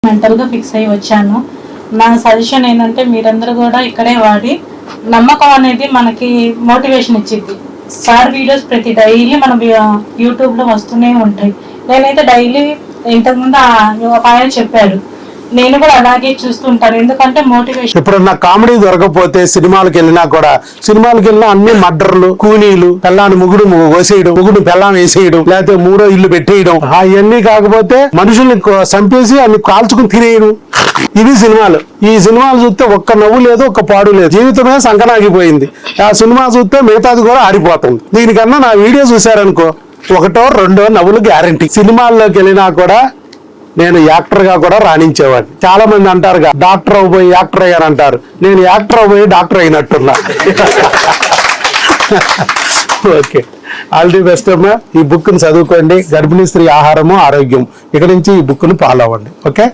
మెంటల్గా ఫిక్స్ అయ్యి వచ్చాను. నా సజెషన్ ఏంటంటే మీరందరూ కూడా ఇక్కడే వాడి నమ్మకం అనేది మనకి మోటివేషన్ ఇచ్చింది. సార్ వీడియోస్ ప్రతి డైలీ మన యూట్యూబ్లో వస్తూనే ఉంటాయి. నేనైతే డైలీ ఇంతకుముందు ఒక ఆయన చెప్పాడు, నేను కూడా అలాగే చూస్తుంటాను. ఎందుకంటే మోటివేషన్. ఇప్పుడు నా కామెడీ దొరకకపోతే సినిమాలకు వెళ్ళినా కూడా, సినిమాలకు వెళ్ళినా అన్ని మర్డర్లు, కూలీలు, పెళ్ళాన్ని ముగుడు వేసేయడం, ముగుడు పెళ్ళాన్ని వేసేయడం, లేకపోతే మూడో ఇల్లు పెట్టేయడం, అవన్నీ కాకపోతే మనుషుల్ని చంపేసి అన్ని కాల్చుకుని తినేయడం, ఇవి సినిమాలు. ఈ సినిమాలు చూస్తే ఒక్క నవ్వు లేదు, ఒక్క పాడు లేదు, జీవితమే సంకనాగిపోయింది. ఆ సినిమా చూస్తే మిగతాది కూడా ఆరిపోతుంది. దీనికన్నా నా వీడియో చూసారనుకో, ఒకటో రెండో నవ్వులు గ్యారంటీ. సినిమాల్లోకి వెళ్ళినా కూడా నేను యాక్టర్ గా కూడా రాణించేవాడిని. చాలా మంది అంటారుగా డాక్టర్ అవ్వబోయి యాక్టర్ అయ్యారు అంటారు. నేను యాక్టర్ అవ్వబోయి డాక్టర్ అయినట్టున్నా. ఓకే, ఆల్ ది బెస్ట్ అమ్మా. ఈ బుక్ ని చదువుకోండి. గర్భిణీ స్త్రీ ఆహారము ఆరోగ్యం, ఇక్కడ నుంచి ఈ బుక్ ని ఫాలో అవ్వండి. ఓకే.